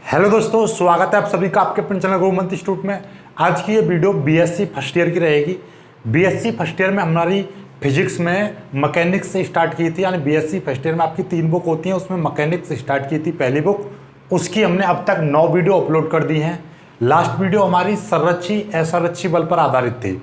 Hello दोस्तों, स्वागत है आप सभी का आपके अपने चैनल गुरुमंत्र इंस्टीट्यूट में। आज की ये वीडियो बीएससी फर्स्ट ईयर की रहेगी। बीएससी फर्स्ट ईयर में हमारी फिजिक्स में मैकेनिक्स से स्टार्ट की थी, यानी बीएससी फर्स्ट ईयर में आपकी 3 बुक होती हैं, उसमें मैकेनिक्स स्टार्ट की थी पहली बुक। उसकी हमने अब तक 9 वीडियो अपलोड कर दी हैं। लास्ट वीडियो हमारी संरक्षी असंरक्षी बल पर आधारित थी।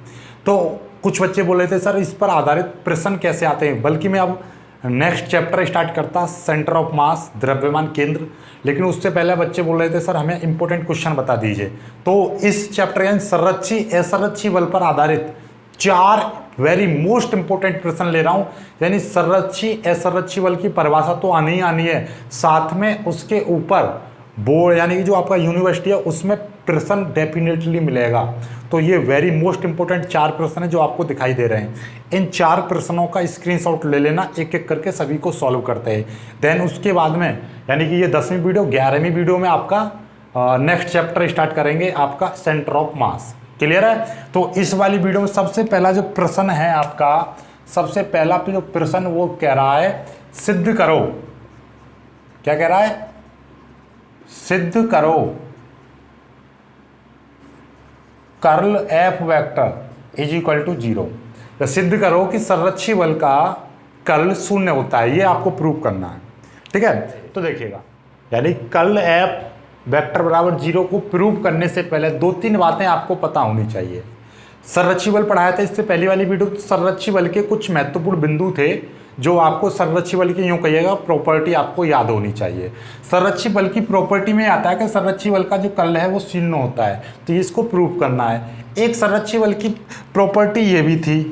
तो कुछ बच्चे बोल रहे थे सर इस पर आधारित प्रश्न कैसे आते हैं, बल्कि मैं अब नेक्स्ट चैप्टर स्टार्ट करता सेंटर ऑफ मास द्रव्यमान केंद्र। लेकिन उससे पहले बच्चे बोल रहे थे सर हमें इंपॉर्टेंट क्वेश्चन बता दीजिए। तो इस चैप्टर यानी संरक्षी असंरक्षी बल पर आधारित 4 वेरी मोस्ट इंपॉर्टेंट प्रश्न ले रहा हूं। यानी संरक्षी असंरक्षी बल की परिभाषा तो आनी ही आनी है, साथ में उसके ऊपर बोर्ड यानी कि जो आपका यूनिवर्सिटी है उसमें प्रश्न डेफिनेटली मिलेगा। तो ये वेरी मोस्ट इंपॉर्टेंट 4 प्रश्न है जो आपको दिखाई दे रहे हैं। इन 4 प्रश्नों का स्क्रीनशॉट ले लेना, एक एक करके सभी को सॉल्व करते हैं। देन उसके बाद में यानी कि ये 10वीं वीडियो 11वीं वीडियो में आपका नेक्स्ट चैप्टर स्टार्ट करेंगे, आपका सेंटर ऑफ मास। क्लियर है? तो इस वाली वीडियो में सबसे पहला जो प्रश्न है आपका, सबसे पहला जो प्रश्न वो कह रहा है सिद्ध करो। क्या कह रहा है? सिद्ध करो curl F vector is equal to 0। सिद्ध करो कि संरक्षी बल का कर्ल 0 होता है, ये आपको प्रूव करना है। ठीक है, तो देखिएगा यानी कर्ल एफ वेक्टर बराबर 0 को प्रूव करने से पहले 2-3 बातें आपको पता होनी चाहिए। संरक्षी बल पढ़ाया था इससे पहली वाली वीडियो। संरक्षी बल के कुछ महत्वपूर्ण बिंदु थे जो आपको संरक्षी बल की यूँ कहिएगा प्रॉपर्टी आपको याद होनी चाहिए। संरक्षी बल की प्रॉपर्टी में आता है कि संरक्षी बल का जो कर्ल है वो 0 होता है, तो इसको प्रूव करना है। एक संरक्षी बल की प्रॉपर्टी ये भी थी।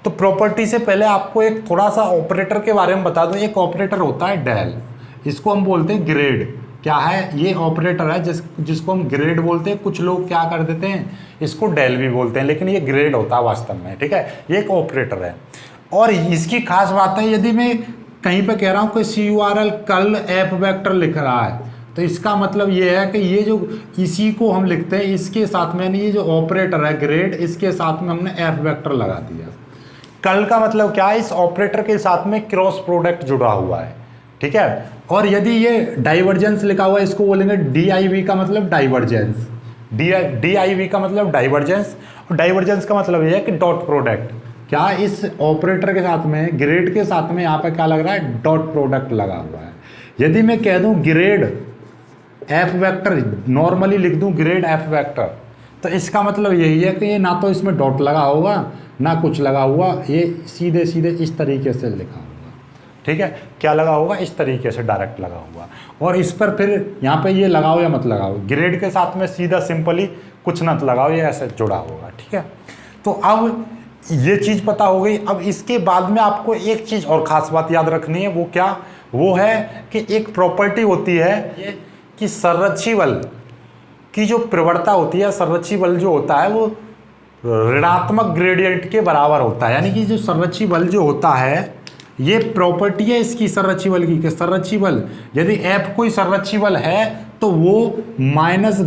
तो प्रॉपर्टी से पहले आपको एक थोड़ा सा ऑपरेटर के बारे में बता दो। एक ऑपरेटर होता है डेल, इसको हम बोलते हैं ग्रेड। क्या है? ये ऑपरेटर है जिसको हम ग्रेड बोलते हैं। कुछ लोग क्या कर देते हैं, इसको डेल भी बोलते हैं, लेकिन ये ग्रेड होता है वास्तव में। ठीक है, ये एक ऑपरेटर है। और इसकी खास बात है, यदि मैं कहीं पे कह रहा हूँ कि CURL कर्ल एफ वेक्टर लिख रहा है, तो इसका मतलब ये है कि ये जो इसी को हम लिखते हैं इसके साथ में, ये जो ऑपरेटर है ग्रेड, इसके साथ में हमने एफ वेक्टर लगा दिया। कर्ल का मतलब क्या है? इस ऑपरेटर के साथ में क्रॉस प्रोडक्ट जुड़ा हुआ है। ठीक है, और यदि ये डाइवर्जेंस लिखा हुआ है, इसको बोलेंगे DIV का मतलब डाइवर्जेंस। DIV का मतलब डाइवर्जेंस, और डाइवर्जेंस का मतलब ये है कि डॉट प्रोडक्ट। क्या इस ऑपरेटर के साथ में ग्रेड के साथ में यहाँ पे क्या लग रहा है? डॉट प्रोडक्ट लगा हुआ है। यदि मैं कह दूं ग्रेड एफ वेक्टर, नॉर्मली लिख दूं ग्रेड एफ वेक्टर, तो इसका मतलब यही है कि ये ना तो इसमें डॉट लगा होगा ना कुछ लगा हुआ, ये सीधे सीधे इस तरीके से लिखा होगा। ठीक है, क्या लगा होगा? इस तरीके से डायरेक्ट लगा हुआ। और इस पर फिर यहाँ पे ये लगाओ या मत लगाओ, ग्रेड के साथ में सीधा सिंपली कुछ मत लगाओ, ये ऐसे जुड़ा होगा। ठीक है, तो अब ये चीज़ पता हो गई। अब इसके बाद में आपको एक चीज़ और ख़ास बात याद रखनी है। वो क्या? वो है कि एक प्रॉपर्टी होती है ये कि संरक्षी बल की जो प्रवणता होती है, संरक्षी बल जो होता है वो ऋणात्मक ग्रेडियंट के बराबर होता है। यानी कि जो संरक्षी बल जो होता है, ये प्रॉपर्टी है इसकी संरक्षी बल की, कि संरक्षी बल यदि F कोई संरक्षी बल है तो वो माइनस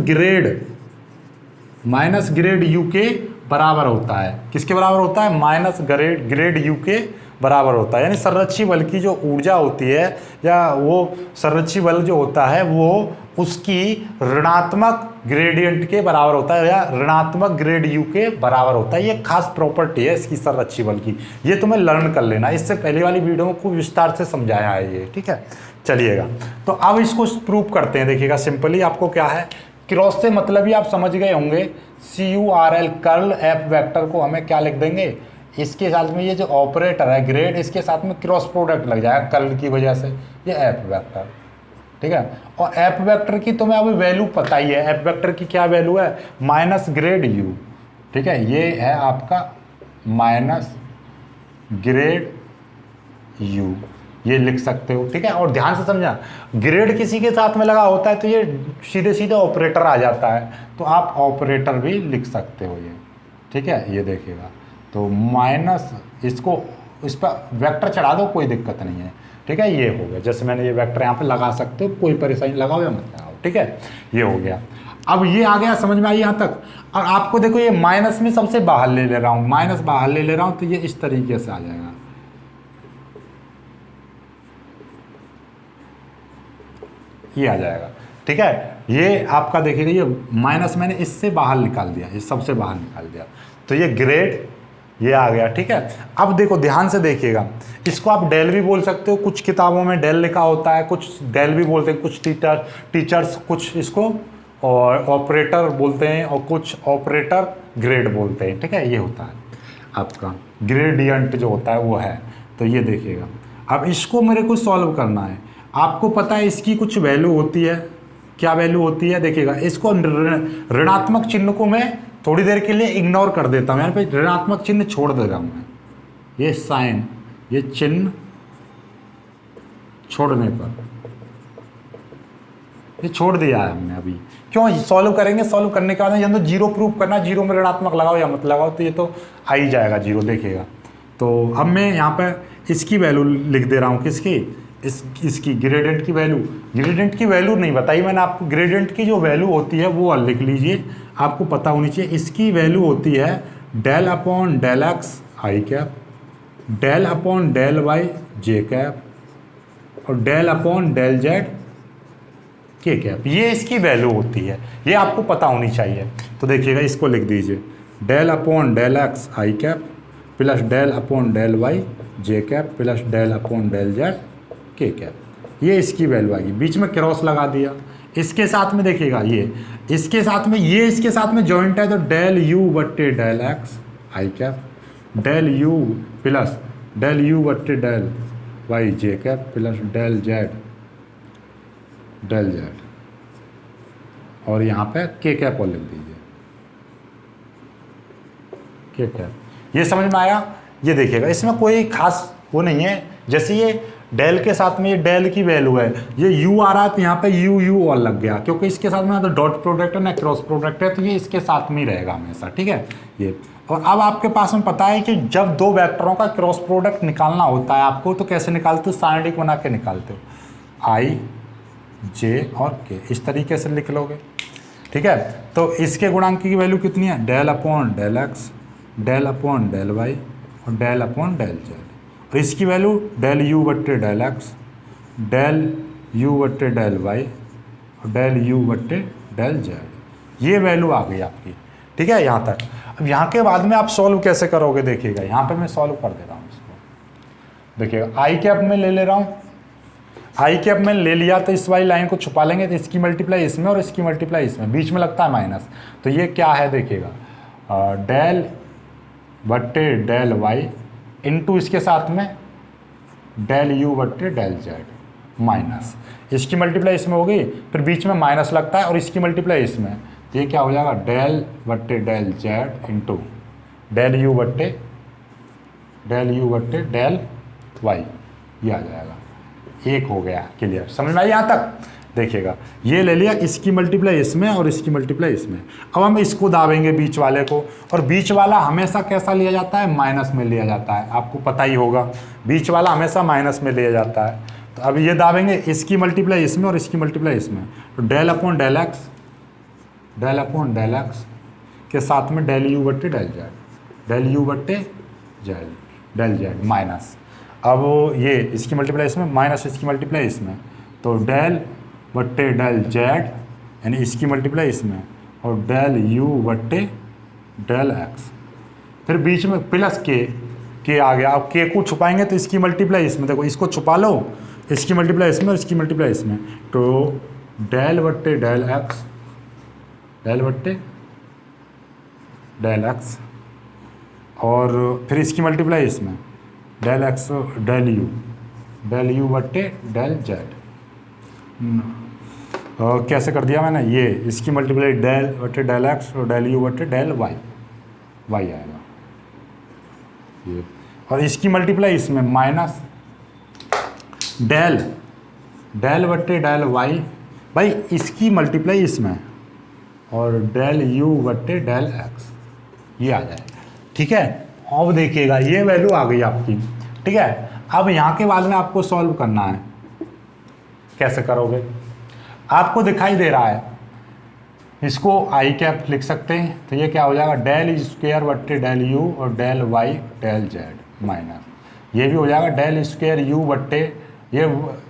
ग्रेड U के बराबर होता है। किसके बराबर होता है? माइनस ग्रेड U के बराबर होता है। यानी संरक्षी बल की जो ऊर्जा होती है या वो संरक्षी बल जो होता है वो उसकी ऋणात्मक ग्रेडियंट के बराबर होता है या ऋणात्मक ग्रेड U के बराबर होता है। ये खास प्रॉपर्टी है इसकी संरक्षी बल की, ये तुम्हें लर्न कर लेना। इससे पहले वाली वीडियो में खूब विस्तार से समझाया है ये। ठीक है, चलिएगा तो अब इसको प्रूव करते हैं। देखिएगा सिंपली आपको क्या है, क्रॉस से मतलब ही आप समझ गए होंगे। CURL कर्ल एफ वेक्टर को हमें क्या लिख देंगे, इसके साथ में ये जो ऑपरेटर है ग्रेड, इसके साथ में क्रॉस प्रोडक्ट लग जाएगा कर्ल की वजह से, ये एफ वेक्टर। ठीक है, और एफ वेक्टर की तुम्हें अभी वैल्यू पता ही है। एफ वेक्टर की क्या वैल्यू है? Minus grade U। ठीक है, ये है आपका माइनस ग्रेड U, ये लिख सकते हो। ठीक है, और ध्यान से समझा, ग्रेड किसी के साथ में लगा होता है तो ये सीधे सीधे ऑपरेटर आ जाता है, तो आप ऑपरेटर भी लिख सकते हो ये। ठीक है, ये देखिएगा तो माइनस, इसको इस पर वेक्टर चढ़ा दो, कोई दिक्कत नहीं है। ठीक है, ये हो गया। जैसे मैंने ये वेक्टर यहाँ पे लगा सकते हो, कोई परेशानी, लगाओ या मत लगाओ। ठीक है, ये हो गया। अब ये आ गया, समझ में आई यहाँ तक। और आपको देखो ये माइनस में सबसे बाहर ले ले रहा हूँ, माइनस बाहर ले ले रहा हूँ, तो ये इस तरीके से आ जाएगा। ये आ जाएगा। ठीक है। ये आपका देखिएगा, ये माइनस मैंने इससे बाहर निकाल दिया, ये सबसे बाहर निकाल दिया, तो ये ग्रेड ये आ गया। ठीक है, अब देखो ध्यान से देखिएगा, इसको आप डेल भी बोल सकते हो, कुछ किताबों में डेल लिखा होता है, कुछ डेल भी बोलते हैं, कुछ टीचर्स कुछ इसको और ऑपरेटर बोलते हैं और कुछ ऑपरेटर ग्रेड बोलते हैं। ठीक है, ये होता है आपका ग्रेडियंट जो होता है वो है। तो ये देखिएगा, अब इसको मेरे को सॉल्व करना है। आपको पता है इसकी कुछ वैल्यू होती है, क्या वैल्यू होती है देखिएगा। इसको ऋणात्मक चिन्ह को मैं थोड़ी देर के लिए इग्नोर कर देता हूँ, यहाँ पे ऋणात्मक चिन्ह छोड़ दे रहा हूँ मैं, ये साइन, ये चिन्ह छोड़ने पर ये छोड़ दिया है हमने अभी। क्यों सॉल्व करेंगे, सॉल्व करने के बाद या तो जीरो प्रूव करना, जीरो में ऋणात्मक लगाओ या मत लगाओ, तो ये तो आ ही जाएगा जीरो देखिएगा। तो अब मैं यहाँ पे इसकी वैल्यू लिख दे रहा हूँ, किसकी, इसकी ग्रेडियंट की वैल्यू। ग्रेडियंट की वैल्यू नहीं बताई मैंने आपको, ग्रेडियंट की जो वैल्यू होती है वो लिख लीजिए, आपको पता होनी चाहिए। इसकी वैल्यू होती है डेल अपॉन डेल एक्स आई cap, del upon del Y जे कैप और del upon del Z K cap, ये इसकी वैल्यू होती है, ये आपको पता होनी चाहिए। तो देखिएगा, इसको लिख दीजिए डेल अपॉन डेल एक्स आई cap plus del upon del Y जे cap plus del upon del Z K cap, ये इसकी वैल्यू आएगी। बीच में क्रॉस लगा दिया, इसके साथ में देखिएगा ये इसके साथ में, ये इसके साथ में जॉइंट है, तो डेल यू बट्टे डेल एक्स आई cap del u plus del u बट्टे डेल वाई जे कैप प्लस डेल जेड और यहाँ पे के कैप और लिख दीजिए के कैप। ये समझ में आया। ये देखिएगा, इसमें कोई खास वो नहीं है, जैसे ये डेल के साथ में ये डेल की वैल्यू है, ये यू आ रहा है तो यहाँ पे यू और लग गया, क्योंकि इसके साथ में तो डॉट प्रोडक्ट है ना क्रॉस प्रोडक्ट है, तो ये इसके साथ में ही रहेगा हमेशा। ठीक है, ये और अब आपके पास में पता है कि जब दो वेक्टरों का क्रॉस प्रोडक्ट निकालना होता है आपको, तो कैसे निकालते हो, साइनेटिक बना के निकालते हो, आई जे और के, इस तरीके से लिख लोगे। ठीक है, तो इसके गुणांक की वैल्यू कितनी है, del upon del x del upon del y और डेल अपॉन डेल जेड, और इसकी वैल्यू डेल यू बट्टे डेल एक्स डेल यू बट्टे डेल वाई और डेल यू बट्टे डेल जेड, ये वैल्यू आ गई आपकी। ठीक है, यहाँ तक। अब यहाँ के बाद में आप सॉल्व कैसे करोगे देखिएगा, यहाँ पे मैं सॉल्व कर दे रहा हूँ इसको। देखिएगा, आई कैप में ले रहा हूँ, आई कैप में ले लिया तो इस वाली लाइन को छुपा लेंगे, तो इसकी मल्टीप्लाई इसमें और इसकी मल्टीप्लाई इसमें, बीच में लगता है माइनस, तो ये क्या है देखिएगा, डेल बट्टे डेल वाई इंटू इसके साथ में डेल यू बट्टे डेल जेड माइनस, इसकी मल्टीप्लाई इसमें होगी, फिर बीच में माइनस लगता है और इसकी मल्टीप्लाई इसमें, तो ये क्या हो जाएगा, डेल बट्टे del z into del u बट्टे डेल वाई, ये आ जाएगा। एक हो गया, क्लियर, समझ में आई यहाँ तक। देखिएगा, ये ले लिया, इसकी मल्टीप्लाई इसमें और इसकी मल्टीप्लाई इसमें। अब हम इसको दाबेंगे बीच वाले को, और बीच वाला हमेशा कैसा लिया जाता है, माइनस में लिया जाता है, आपको पता ही होगा, बीच वाला हमेशा माइनस में लिया जाता है। तो अब ये दाबेंगे, इसकी मल्टीप्लाई इसमें और इसकी मल्टीप्लाई इसमें, तो डेल अपॉन डेल एक्स के साथ में डेल यू बट्टे डेल जेड माइनस, अब ये इसकी मल्टीप्लाई इसमें माइनस इसकी मल्टीप्लाई इसमें, तो डेल बट्टे डेल जेड यानी इसकी मल्टीप्लाई इसमें और डेल यू बट्टे डेल एक्स, फिर बीच में प्लस के आ गया। अब के को छुपाएंगे तो इसकी मल्टीप्लाई इसमें, देखो इसको छुपा लो, इसकी मल्टीप्लाई इसमें और इसकी मल्टीप्लाई इसमें, तो डेल बट्टे डेल एक्स और फिर इसकी मल्टीप्लाई इसमें डेल एक्स डेल यू बट्टे डेल जेड। कैसे कर दिया मैंने, ये इसकी मल्टीप्लाई डेल बट्टे डेल एक्स और डेल यू बट्टे डेल वाई आएगा ये, और इसकी मल्टीप्लाई इसमें माइनस डेल बट्टे डेल वाई भाई इसकी मल्टीप्लाई इसमें और डेल यू बट्टे डेल एक्स, ये आ जाएगा। ठीक है, अब देखिएगा ये वैल्यू आ गई आपकी। ठीक है, अब यहाँ के बाद में आपको सॉल्व करना है, कैसे करोगे, आपको दिखाई दे रहा है, इसको आई कैप लिख सकते हैं, तो ये क्या हो जाएगा, डेल स्क्वायर बट्टे डेल यू और del Y del z minus, ये भी हो जाएगा डेल स्क्वायर यू बट्टे, ये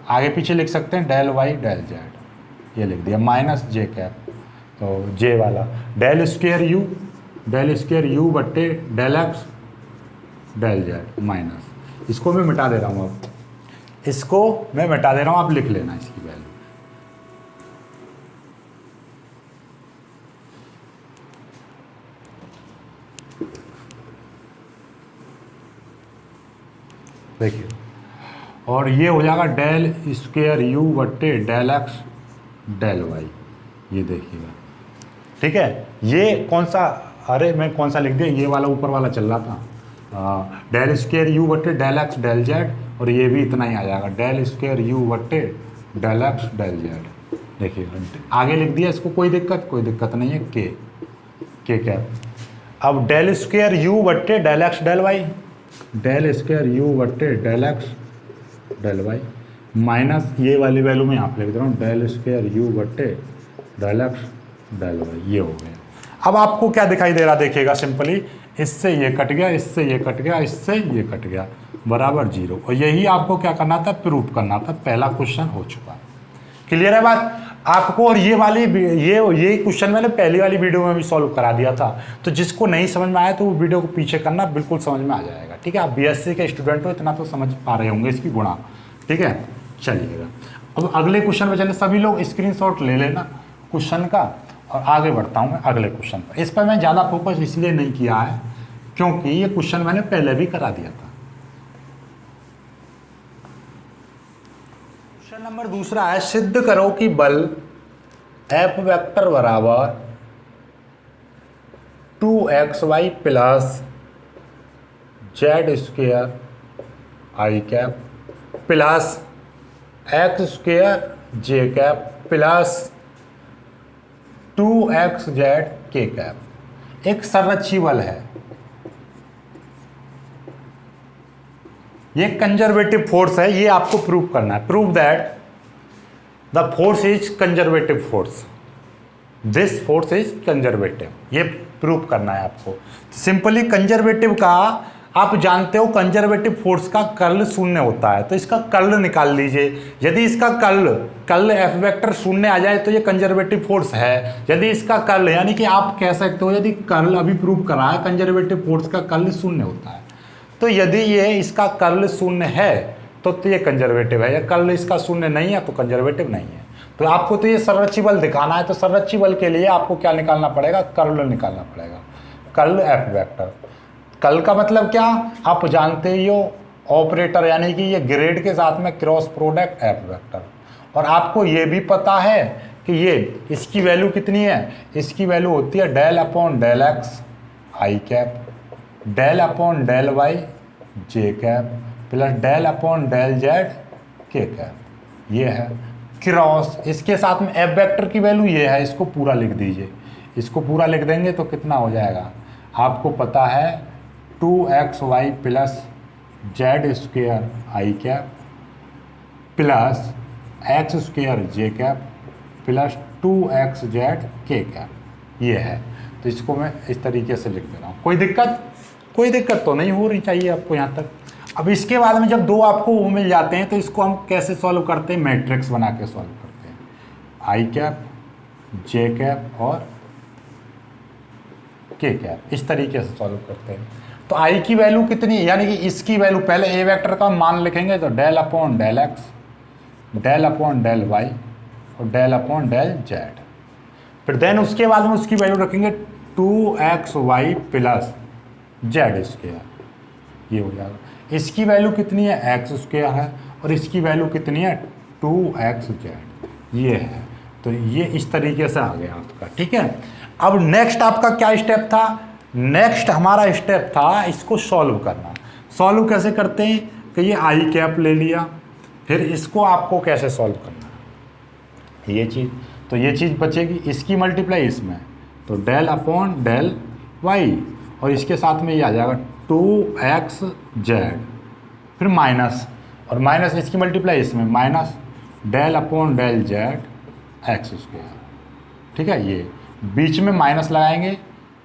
आगे पीछे लिख सकते हैं डेल वाई डेल जेड, ये लिख दिया माइनस जे कैप, तो जे वाला डेल स्क्वायर यू बट्टे del x del z minus, इसको मैं मिटा दे रहा हूँ, अब इसको मैं मिटा दे रहा हूँ, आप लिख लेना इसकी वैल्यू। देखिए, और ये हो जाएगा डेल स्क्वायर यू बट्टे डेल एक्स डेल वाई, ये देखिएगा, ठीक है। ये कौन सा, अरे मैं कौन सा लिख दिया, ये वाला ऊपर वाला चल रहा था, डेल स्क्वायर यू बट्टे डेल एक्स डेल जेड, और ये भी इतना ही आ जाएगा डेल स्क्वायर यू बट्टे डेल एक्स डेल जेड। देखिएगा आगे लिख दिया, इसको कोई दिक्कत नहीं है, के कैप। अब डेल स्क्वायर यू बट्टे del x del Y, del square you बट्टे del x del Y minus ये वाली वैल्यू में यहाँ पे लिख दे रहा हूँ, डेल स्क्वायर यू बट्टे डेल एक्स डेल वाई, ये हो गया। अब आपको क्या दिखाई दे रहा, देखिएगा सिंपली, इससे ये कट गया, इससे ये कट गया, इससे ये कट गया, बराबर 0। और यही आपको क्या करना था, प्रूफ करना था। पहला क्वेश्चन हो चुका, क्लियर है बात आपको। और ये क्वेश्चन मैंने पहली वाली वीडियो में भी सॉल्व करा दिया था, तो जिसको नहीं समझ में आया तो वो वीडियो को पीछे करना, बिल्कुल समझ में आ जाएगा, ठीक है। आप बीएससी के स्टूडेंट हो, इतना तो समझ पा रहे होंगे इसकी गुणा, ठीक है। चलिएगा अब अगले क्वेश्चन पे चले, सभी लोग स्क्रीनशॉट ले लेना क्वेश्चन का, और आगे बढ़ता हूँ मैं अगले क्वेश्चन पर। इस पर मैं ज़्यादा फोकस इसलिए नहीं किया है क्योंकि ये क्वेश्चन मैंने पहले भी करा दिया था। क्वेश्चन नंबर दूसरा है, सिद्ध करो कि बल एफ वेक्टर बराबर 2xy plus z square I cap plus X square J cap plus 2xz के कैप एक संरक्षी बल है। ये कंजर्वेटिव फोर्स है, ये आपको प्रूव करना है। Prove that the force is conservative force, this force is conservative, ये प्रूव करना है आपको। सिंपली कंजर्वेटिव का आप जानते हो, कंजर्वेटिव फोर्स का कर्ल शून्य होता है, तो इसका कर्ल निकाल लीजिए। यदि इसका कर्ल एफ वेक्टर शून्य आ जाए तो ये कंजर्वेटिव फोर्स है। यदि इसका कर्ल, यानी कि आप कह सकते हो यदि कर्ल अभी प्रूव करा है, कंजर्वेटिव फोर्स का कर्ल शून्य होता है, तो यदि ये इसका कर्ल शून्य है तो ये कंजर्वेटिव है, या कर्ल इसका शून्य नहीं है तो कंजर्वेटिव नहीं है। तो आपको तो ये संरक्षी बल दिखाना है, तो संरक्षी बल के लिए आपको क्या निकालना पड़ेगा, कर्ल निकालना पड़ेगा, कर्ल एफ वेक्टर। कर्ल का मतलब क्या, आप जानते ही हो, ऑपरेटर, यानी कि ये ग्रेड के साथ में क्रॉस प्रोडक्ट एफ वेक्टर। और आपको ये भी पता है कि ये इसकी वैल्यू कितनी है, इसकी वैल्यू होती है डेल अपॉन डेल एक्स आई cap, del upon del Y जे cap plus del upon del Z K cap. ये है क्रॉस, इसके साथ में एफ वेक्टर की वैल्यू ये है, इसको पूरा लिख दीजिए। इसको पूरा लिख देंगे तो कितना हो जाएगा, आपको पता है 2xy plus z square I cap plus X square J cap plus 2xz के कैप, ये है। तो इसको मैं इस तरीके से लिख दे रहा हूँ। कोई दिक्कत तो नहीं हो रही चाहिए आपको यहाँ तक। अब इसके बाद में जब दो आपको वो मिल जाते हैं तो इसको हम कैसे सॉल्व करते हैं, मैट्रिक्स बना के सॉल्व करते हैं। आई कैप जे कैप और के कैप, इस तरीके से सॉल्व करते हैं। तो आई की वैल्यू कितनी, यानी कि इसकी वैल्यू, पहले ए वेक्टर का मान लिखेंगे तो del upon del x, del upon del y और डेल अपॉन डेल जेड। फिर देन उसके बाद में उसकी वैल्यू रखेंगे 2xy प्लस जेड स्क्वायर, ये हो जाएगा। इसकी वैल्यू कितनी है, एक्स स्क्वायर है, और इसकी वैल्यू कितनी है 2xz, ये है। तो ये इस तरीके से आ गया आपका, ठीक है। अब नेक्स्ट आपका क्या स्टेप था, नेक्स्ट हमारा स्टेप था इसको सॉल्व करना। सॉल्व कैसे करते हैं कि ये आई कैप ले लिया, फिर इसको आपको कैसे सॉल्व करना है, ये चीज़, तो ये चीज़ बचेगी, इसकी मल्टीप्लाई इसमें, तो डेल अपॉन डेल वाई, और इसके साथ में ये आ जाएगा 2xz, फिर माइनस, और माइनस इसकी मल्टीप्लाई इसमें, minus del upon del Z x square, ठीक है। ये बीच में माइनस लगाएंगे,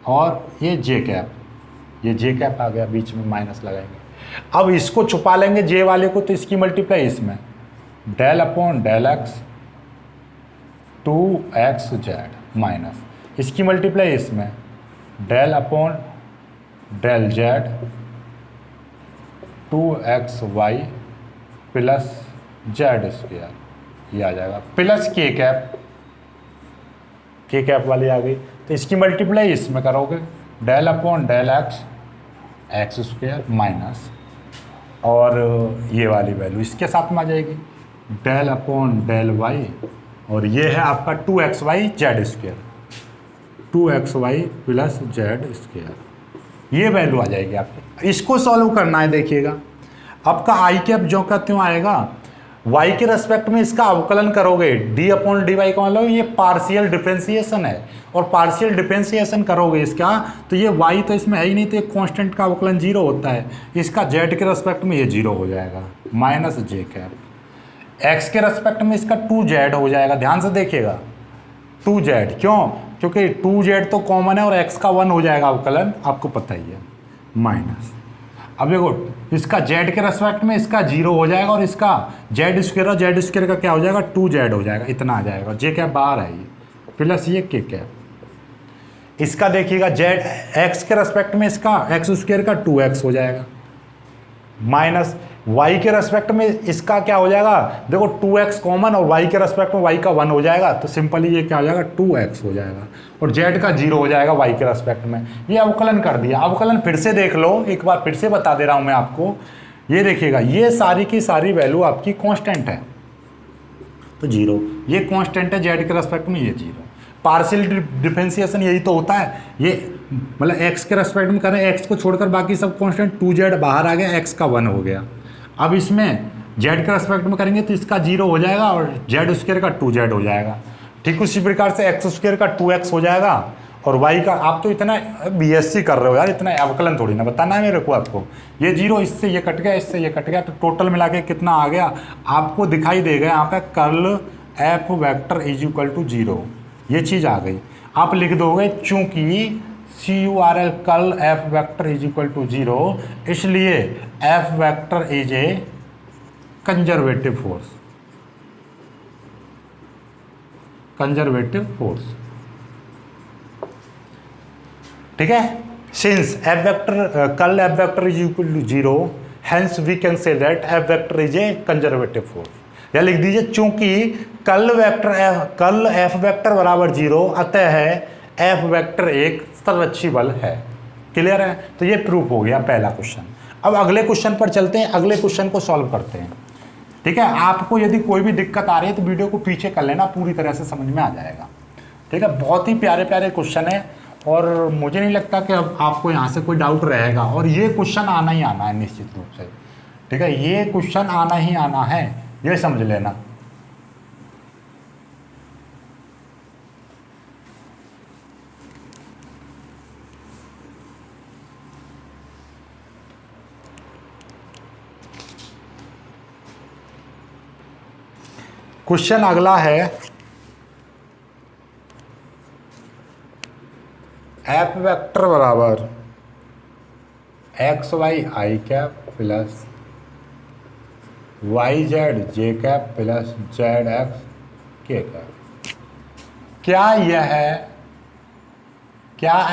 और ये जे कैप आ गया, बीच में माइनस लगाएंगे। अब इसको छुपा लेंगे जे वाले को, तो इसकी मल्टीप्लाई इसमें, del upon del x 2xz minus इसकी मल्टीप्लाई इसमें del upon del z 2xy plus z square ये आ जाएगा प्लस के कैप वाली आ गई। तो इसकी मल्टीप्लाई इसमें करोगे del upon del x square minus और ये वाली वैल्यू इसके साथ में आ जाएगी डेल अपॉन डेल वाई और ये है आपका 2xy Z square 2xy plus z square ये वैल्यू आ जाएगी आपकी। इसको सॉल्व करना है। देखिएगा आपका आई कैप जो का त्यों आएगा y के रेस्पेक्ट में इसका अवकलन करोगे d अपॉन डी वाई का मतलब ये पार्शियल डिफरेंशिएशन है और पार्शियल डिफरेंशिएशन करोगे इसका तो ये y तो इसमें है ही नहीं तो एक कांस्टेंट का अवकलन 0 होता है इसका z के रेस्पेक्ट में ये 0 हो जाएगा माइनस जे कैप x के रेस्पेक्ट में इसका 2z हो जाएगा। ध्यान से देखिएगा 2z क्यों क्योंकि 2z तो कॉमन है और x का 1 हो जाएगा अवकलन आपको पता ही है माइनस। अब देखो इसका z के रेस्पेक्ट में इसका 0 हो जाएगा और इसका जेड स्क्वायर और जेड स्क्वायर का क्या हो जाएगा 2z हो जाएगा इतना आ जाएगा जे कैप बाहर है ये प्लस ये के कैप। इसका देखिएगा जेड x के रेस्पेक्ट में इसका एक्स स्क्वायर का 2x हो जाएगा माइनस y के रेस्पेक्ट में इसका क्या हो जाएगा देखो 2x कॉमन और y के रेस्पेक्ट में y का 1 हो जाएगा तो सिंपली ये क्या हो जाएगा 2x हो जाएगा और z का 0 हो जाएगा y के रेस्पेक्ट में। ये अवकलन कर दिया। अवकलन फिर से देख लो एक बार फिर से बता दे रहा हूँ मैं आपको। ये देखिएगा ये सारी की सारी वैल्यू आपकी कांस्टेंट है तो 0 ये कांस्टेंट है z के रेस्पेक्ट में ये 0। पार्शियल डिफरेंशिएशन यही तो होता है ये मतलब x के रेस्पेक्ट में करें x को छोड़कर बाकी सब कांस्टेंट 2z बाहर आ गया x का 1 हो गया। अब इसमें z के रेस्पेक्ट में करेंगे तो इसका 0 हो जाएगा और जेड स्क्वायर का 2z हो जाएगा। ठीक उसी प्रकार से एक्स स्क्वायर का 2x हो जाएगा और y का आप तो इतना बीएससी कर रहे हो यार इतना अवकलन थोड़ी ना बताना है मेरे को आपको। ये 0 इससे ये कट गया इससे ये कट गया तो टोटल मिला के कितना आ गया आपको दिखाई देगा यहाँ पे curl F vector is equal to 0 ये चीज़ आ गई। आप लिख दोगे चूंकि CURL curl F vector is equal to 0 इसलिए F vector is a conservative force. ठीक है since F vector curl F vector is equal to 0 hence we can say that F vector is a conservative force. या लिख दीजिए चूंकि curl F vector बराबर 0 अतः है एफ वेक्टर एक संरक्षी बल है। क्लियर है। तो ये प्रूफ हो गया पहला क्वेश्चन। अब अगले क्वेश्चन पर चलते हैं। अगले क्वेश्चन को सॉल्व करते हैं। ठीक है आपको यदि कोई भी दिक्कत आ रही है तो वीडियो को पीछे कर लेना पूरी तरह से समझ में आ जाएगा। ठीक है बहुत ही प्यारे प्यारे क्वेश्चन है और मुझे नहीं लगता कि अब आपको यहाँ से कोई डाउट रहेगा और ये क्वेश्चन आना ही आना है निश्चित रूप से। ठीक है ये क्वेश्चन आना ही आना है ये समझ लेना। क्वेश्चन अगला है एफ वेक्टर बराबर एक्स वाई आई cap plus Y Z J cap plus Z x के कैप। क्या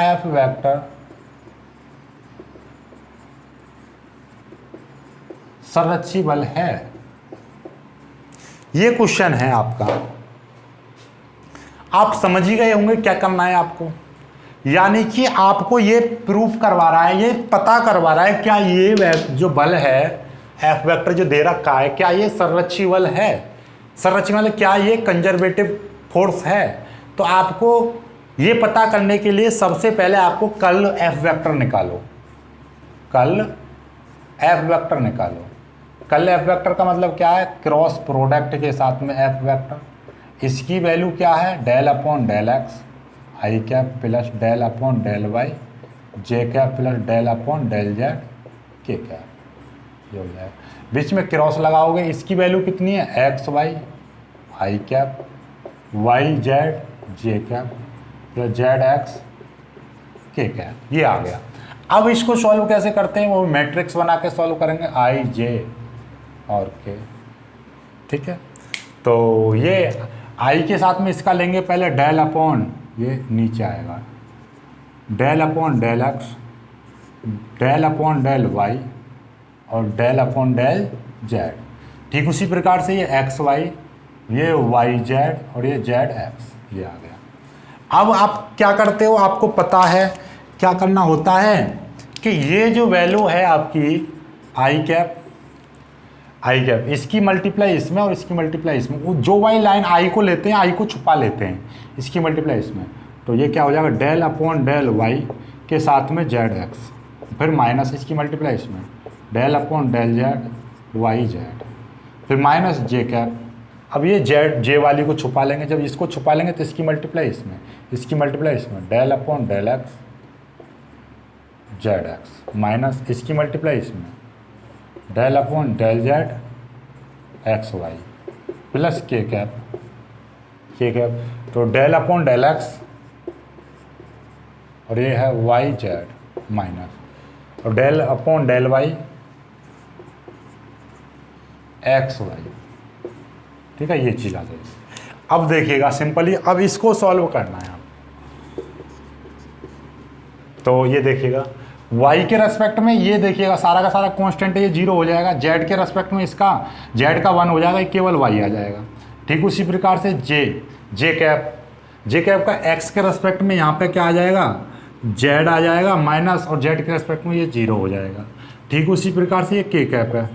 एफ वेक्टर संरक्षी बल है। ये क्वेश्चन है आपका। आप समझ ही गए होंगे क्या करना है आपको। यानी कि आपको ये प्रूफ करवा रहा है ये पता करवा रहा है क्या ये जो बल है एफ वेक्टर जो दे रखा है क्या ये संरक्षी बल है। संरक्षी बल क्या ये कंजर्वेटिव फोर्स है। तो आपको ये पता करने के लिए सबसे पहले आपको कर्ल एफ वेक्टर निकालो। कर्ल एफ वेक्टर निकालो। कर्ल एफ वेक्टर का मतलब क्या है क्रॉस प्रोडक्ट के साथ में एफ वेक्टर। इसकी वैल्यू क्या है डेल अपॉन डेल एक्स आई cap plus del upon del Y जे cap plus del upon del Z K cap ये हो जाएगा। बीच में क्रॉस लगाओगे इसकी वैल्यू कितनी है एक्स वाई आई cap Y Z J cap plus Z x के कैप ये आ गया। अब इसको सॉल्व कैसे करते हैं वो मैट्रिक्स बना के सॉल्व करेंगे आई जे और के। ठीक है तो ये आई के साथ में इसका लेंगे पहले डेल अपॉन, ये नीचे आएगा, del upon del x, del upon del y और डेल अपॉन डेल जेड। ठीक उसी प्रकार से ये एक्स वाई, ये वाई जेड और ये जेड एक्स, ये आ गया। अब आप क्या करते हो, आपको पता है क्या करना होता है कि ये जो वैल्यू है आपकी आई कैप, इसकी मल्टीप्लाई इसमें और इसकी मल्टीप्लाई इसमें, वो जो वाई लाइन आई को लेते हैं, आई को छुपा लेते हैं, इसकी मल्टीप्लाई इसमें, तो ये क्या हो जाएगा डेल अपॉन डेल वाई के साथ में जेड एक्स, फिर माइनस इसकी मल्टीप्लाई इसमें del upon del z y z, फिर माइनस जे कैप। अब ये जेड जे वाली को छुपा लेंगे, जब इसको छुपा लेंगे तो इसकी मल्टीप्लाई इसमें, इसकी मल्टीप्लाई इसमें, del upon del x z x, minus इसकी मल्टीप्लाई इसमें del upon del Z x y, plus K cap, तो डेल अपॉन डेल एक्स और ये है वाई जेड माइनस, और del upon del y x y. ठीक है, ये चीज़ आ जाएगी। अब देखिएगा सिंपली, अब इसको सॉल्व करना है आप, तो ये देखिएगा y के रेस्पेक्ट में ये देखिएगा सारा का सारा कांस्टेंट है, ये 0 हो जाएगा। z के रेस्पेक्ट में इसका z का 1 हो जाएगा, केवल y आ जाएगा। ठीक उसी प्रकार से जे कैप का x के रेस्पेक्ट में यहाँ पे क्या आ जाएगा, z आ जाएगा माइनस, और z के रेस्पेक्ट में ये 0 हो जाएगा। ठीक उसी प्रकार से ये के कैप है,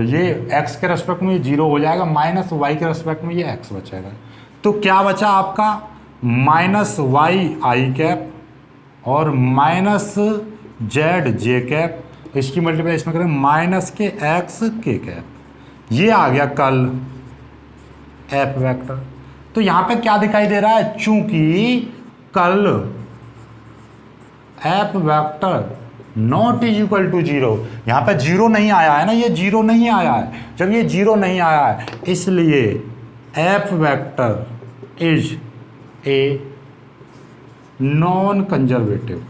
ये x के रेस्पेक्ट में ये 0 हो जाएगा माइनस, y के रेस्पेक्ट में ये x बचेगा। तो क्या बचा आपका माइनस वाई आई कैप और माइनस जेड जे कैप, इसकी मल्टीप्लाई इसमें करें माइनस के एक्स के कैप, ये आ गया कल एफ वेक्टर। तो यहाँ पे क्या दिखाई दे रहा है, चूंकि curl F vector not is equal to 0, यहाँ पे 0 नहीं आया है ना, ये 0 नहीं आया है। जब ये 0 नहीं आया है इसलिए F vector is a non conservative.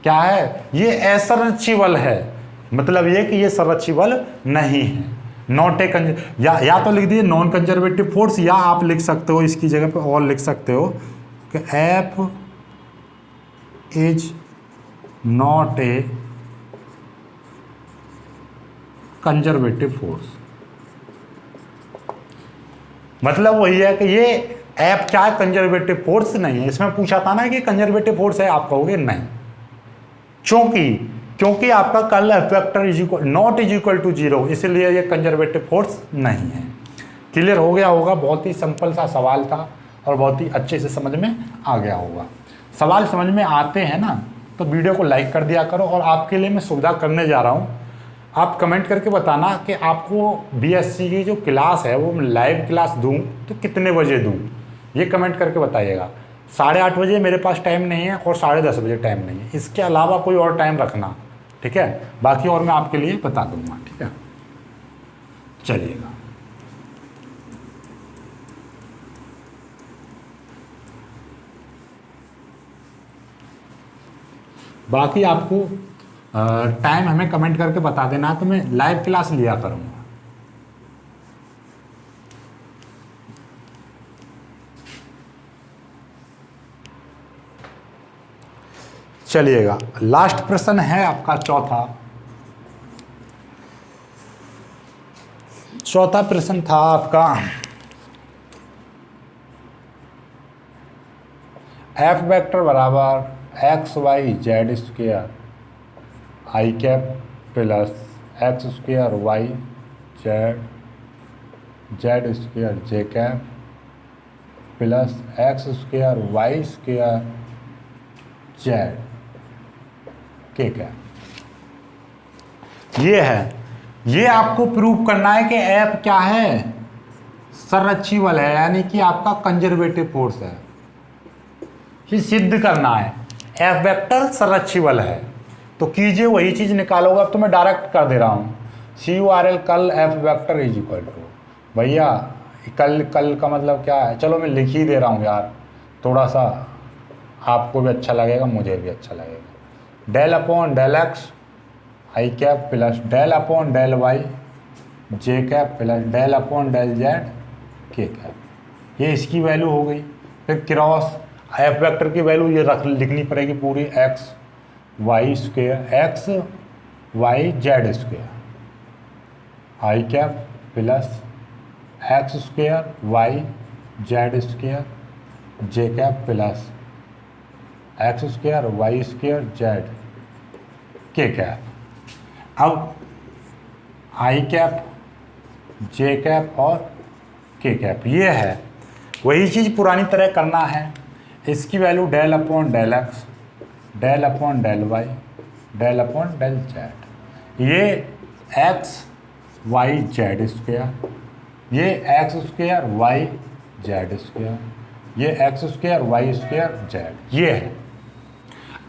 क्या है, ये असंरचिबल है, मतलब ये कि ये संरचिबल नहीं है, नॉट ए या तो लिख दिए नॉन कंजर्वेटिव फोर्स, या आप लिख सकते हो इसकी जगह पे और लिख सकते हो कि F is not a conservative force. मतलब वही है कि ये एफ क्या है, कंजर्वेटिव फोर्स नहीं है। इसमें पूछा था ना कि कंजर्वेटिव फोर्स है, आप कहोगे नहीं, क्योंकि आपका curl F vector is equal not is equal to 0, इसलिए ये कंजर्वेटिव फोर्स नहीं है। क्लियर हो गया होगा, बहुत ही सिंपल सा सवाल था और बहुत ही अच्छे से समझ में आ गया होगा। सवाल समझ में आते हैं ना तो वीडियो को लाइक कर दिया करो, और आपके लिए मैं सुविधा करने जा रहा हूँ, आप कमेंट करके बताना कि आपको बीएससी की जो क्लास है वो मैं लाइव क्लास दूँ तो कितने बजे दूँ, ये कमेंट करके बताइएगा। 8:30 बजे मेरे पास टाइम नहीं है और 10:30 बजे टाइम नहीं है, इसके अलावा कोई और टाइम रखना, ठीक है। बाकी और मैं आपके लिए बता दूंगा, ठीक है। चलिएगा, बाकी आपको टाइम हमें कमेंट करके बता देना है, तो मैं लाइव क्लास लिया करूँगा। चलिएगा, लास्ट प्रश्न है आपका चौथा प्रश्न था आपका, एफ वेक्टर बराबर X Y Z square I cap plus X square Y Z Z square J cap plus X square Y square Z K cap. ये है, ये आपको प्रूव करना है कि एफ क्या है, संरचिबल है, यानी कि आपका कंजर्वेटिव फोर्स है। ये सिद्ध करना है एफ वेक्टर संरचिबल है, तो कीजिए वही चीज निकालोगे। अब तो मैं डायरेक्ट कर दे रहा हूँ, CURL curl F vector is equal to, भैया कल का मतलब क्या है, चलो मैं लिख ही दे रहा हूँ यार, थोड़ा सा आपको भी अच्छा लगेगा मुझे भी अच्छा लगेगा। डेल अपॉन डेल एक्स आई cap plus del upon del Y जे cap plus del upon del Z K cap, ये इसकी वैल्यू हो गई। फिर क्रॉस एफ वेक्टर की वैल्यू ये लिखनी पड़ेगी पूरी, X Y square, x Y Z square I cap plus X square Y Z square J cap plus X square Y square Z K cap. अब आई कैप जे कैप और के cap ये है, वही चीज़ पुरानी तरह करना है। इसकी value del upon del x, del upon del Y, del upon del Z, ये एक्स वाई जेड स्क्वेयर, ये X square Y Z square, ये X square Y square Z, ये है।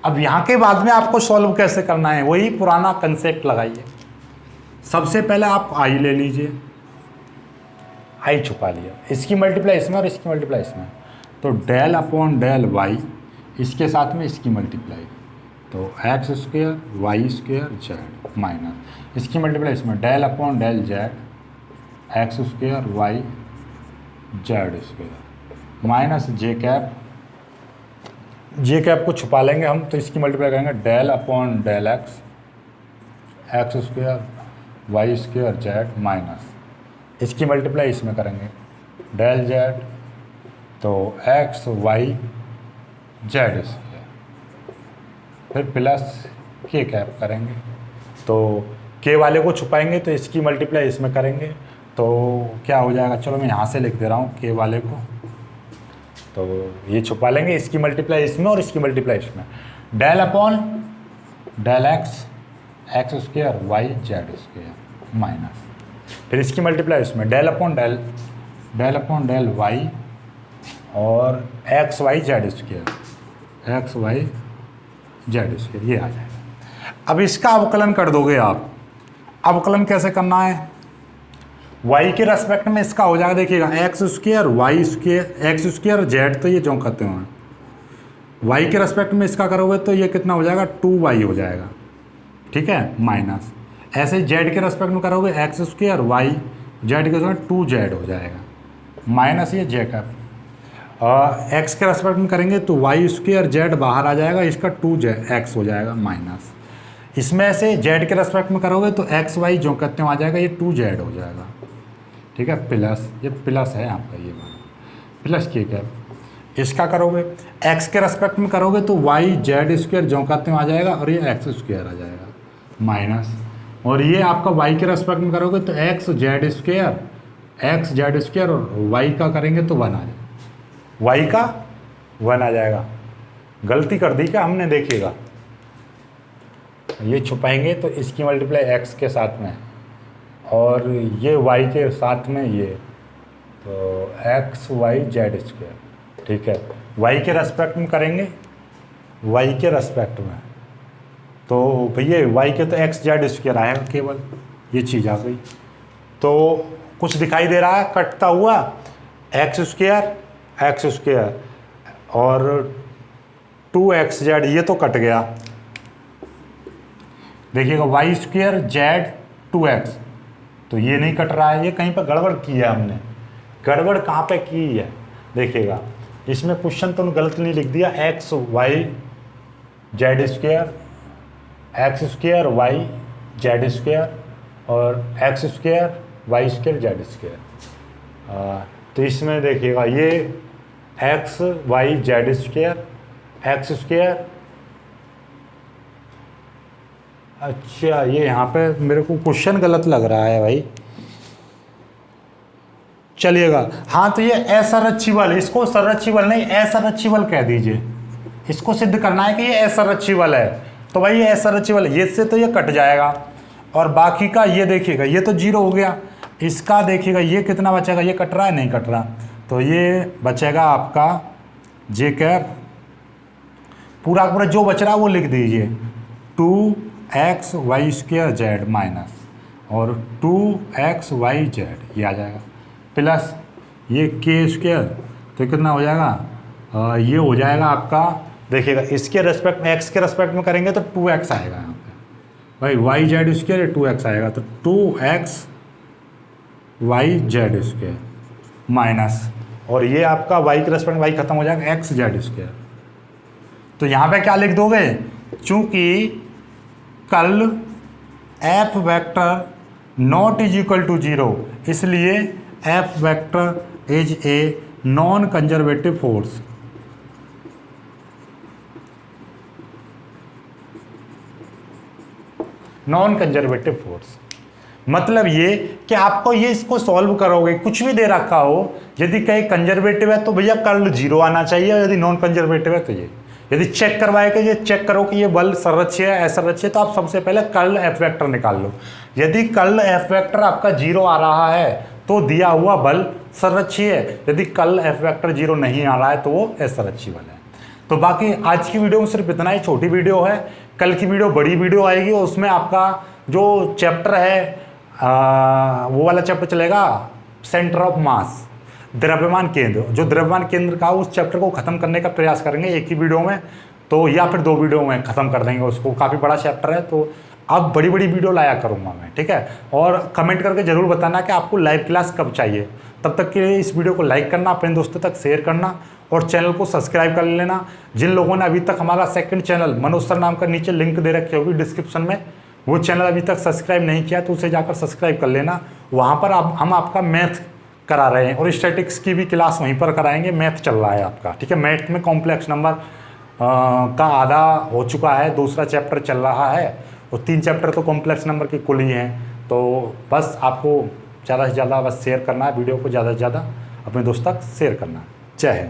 अब यहाँ के बाद में आपको सॉल्व कैसे करना है, वही पुराना कंसेप्ट लगाइए। सबसे पहले आप आई ले लीजिए, आई छुपा लिया, इसकी मल्टीप्लाई इसमें और इसकी मल्टीप्लाई इसमें, तो डेल अपॉन डेल वाई, इसके साथ में इसकी मल्टीप्लाई, तो X square Y square Z minus इसकी मल्टीप्लाई इसमें del upon del Z X square Y Z square minus J cap, J cap को छुपा लेंगे हम, तो इसकी मल्टीप्लाई करेंगे del upon del x, x square Y square Z minus इसकी मल्टीप्लाई इसमें करेंगे डेल जेड, तो एक्स वाई जेड स्क्वेयर, फिर प्लस के कैप करेंगे, तो के वाले को छुपाएंगे तो इसकी मल्टीप्लाई इसमें करेंगे, तो क्या हो जाएगा, चलो मैं यहाँ से लिख दे रहा हूँ के वाले को, तो ये छुपा लेंगे, इसकी मल्टीप्लाई इसमें और इसकी मल्टीप्लाई इसमें, del upon del x, x square Y Z square minus, फिर इसकी मल्टीप्लाई इसमें डेल अपॉन डेल वाई और x Y Z square, x Y Z square, ये आ जाएगा। अब इसका अवकलन कर दोगे आप। अवकलन कैसे करना है, y के रेस्पेक्ट में इसका हो जाएगा, देखिएगा x square Y square, x square z तो ये जो कहते हैं, y के रेस्पेक्ट में इसका करोगे तो ये कितना हो जाएगा 2y हो जाएगा, ठीक है, माइनस ऐसे जेड के रेस्पेक्ट में करोगे एक्स स्क्वेयर वाई, जेड के रेस्पेक्ट 2z हो जाएगा माइनस ये जे कैप, एक्स के रेस्पेक्ट में करेंगे तो वाई स्क्वेयर जेड बाहर आ जाएगा, इसका 2x हो जाएगा माइनस, इसमें से जेड के रेस्पेक्ट में करोगे तो एक्स वाई जो कहते हैं आ जाएगा, ये 2z हो जाएगा, ठीक है, प्लस ये प्लस है आपका ये प्लस के कैप, इसका करोगे एक्स के रेस्पेक्ट में करोगे तो वाई जेड स्क्वेयर जो कहते हैं आ जाएगा और ये एक्स स्क्वेयर आ जाएगा माइनस, और ये आपका वाई के रेस्पेक्ट में करोगे तो एक्स जेड स्क्वेयर और वाई का करेंगे तो 1 आ जाएगा, वाई का 1 आ जाएगा। गलती कर दी क्या हमने, देखिएगा ये छुपाएंगे तो इसकी मल्टीप्लाई एक्स के साथ में और ये वाई के साथ में ये, तो एक्स वाई जेड स्क्वेयर, ठीक है, वाई के रेस्पेक्ट में करेंगे, वाई के रेस्पेक्ट में तो भैया वाई के तो एक्स जेड स्क्वेयर आएगा केवल, ये चीज़ आ गई। तो कुछ दिखाई दे रहा है कटता हुआ, एक्स स्क्वेयर और 2x जेड ये तो कट गया, देखिएगा वाई स्क्वेयर जेड 2x, तो ये नहीं कट रहा है, ये कहीं पर गड़बड़ की है हमने, गड़बड़ कहाँ पे की है देखिएगा, इसमें क्वेश्चन तो गलत नहीं लिख दिया, X Y Z square, x square Y Z square और X square Y square Z square, तो इसमें देखिएगा ये x Y Z square, x square, अच्छा ये यहाँ पे मेरे को क्वेश्चन गलत लग रहा है भाई, चलिएगा हाँ, तो ये असरचिबल, इसको सरचिबल नहीं असरचिबल कह दीजिए, इसको सिद्ध करना है कि ये असरचिबल है, तो भाई ये असरचिबल, ये से तो ये कट जाएगा और बाकी का ये देखिएगा ये तो 0 हो गया, इसका देखिएगा ये कितना बचेगा, ये कट रहा है नहीं कट रहा, तो ये बचेगा आपका जे कैप, पूरा पूरा जो बच रहा है वो लिख दीजिए 2x Y square Z minus और 2x वाई जेड ये आ जाएगा, प्लस ये के स्क्वेयर, तो कितना हो जाएगा ये हो जाएगा आपका, देखिएगा इसके रेस्पेक्ट में एक्स के रेस्पेक्ट में करेंगे तो 2x आएगा यहाँ पे, भाई वाई जेड स्क्वेयर 2x आएगा, तो 2x Y Z square minus, और ये आपका वाई के रेस्पेक्ट वाई खत्म हो जाएगा एक्स जेड स्क्वायर। तो यहाँ पे क्या लिख दोगे, चूंकि curl F vector not is equal to 0, इसलिए F vector is a non conservative force. Non conservative force मतलब ये कि आपको ये इसको सॉल्व करोगे, कुछ भी दे रखा हो, यदि कहीं कंजर्वेटिव है तो भैया कर्ल 0 आना चाहिए, और यदि नॉन कंजर्वेटिव है तो ये। यदि चेक करवाए कि ये चेक करो कि ये बल संरक्षीय है असंरक्षीय, तो आप सबसे पहले कर्ल एफ वेक्टर निकाल लो। यदि कर्ल एफ वेक्टर आपका 0 आ रहा है तो दिया हुआ बल संरक्षीय है, यदि कर्ल एफ वेक्टर 0 नहीं आ रहा है तो वो असंरक्षीय बल है। तो बाकी आज की वीडियो में सिर्फ इतना ही, छोटी वीडियो है। कल की वीडियो बड़ी वीडियो आएगी, उसमें आपका जो चैप्टर है वो वाला चैप्टर चलेगा, सेंटर ऑफ मास, द्रव्यमान केंद्र। जो द्रव्यमान केंद्र का उस चैप्टर को खत्म करने का प्रयास करेंगे एक ही वीडियो में, तो या फिर 2 वीडियो में खत्म कर देंगे उसको। काफ़ी बड़ा चैप्टर है, तो अब बड़ी बड़ी वीडियो लाया करूँगा मैं, ठीक है। और कमेंट करके जरूर बताना कि आपको लाइव क्लास कब चाहिए। तब तक के लिए इस वीडियो को लाइक करना, अपने दोस्तों तक शेयर करना, और चैनल को सब्सक्राइब कर लेना। जिन लोगों ने अभी तक हमारा सेकंड चैनल मनोज सर नाम का नीचे लिंक दे रखी होगी डिस्क्रिप्शन में, वो चैनल अभी तक सब्सक्राइब नहीं किया तो उसे जाकर सब्सक्राइब कर लेना। वहाँ पर हम आपका मैथ करा रहे हैं, और स्टैटिक्स की भी क्लास वहीं पर कराएंगे। मैथ चल रहा है आपका, ठीक है। मैथ में कॉम्प्लेक्स नंबर का आधा हो चुका है, दूसरा चैप्टर चल रहा है, और 3 चैप्टर तो कॉम्प्लेक्स नंबर की कुल ही हैं। तो बस आपको ज़्यादा से ज़्यादा बस शेयर करना है वीडियो को, ज़्यादा से ज़्यादा अपने दोस्त तक शेयर करना है। जय हिंद।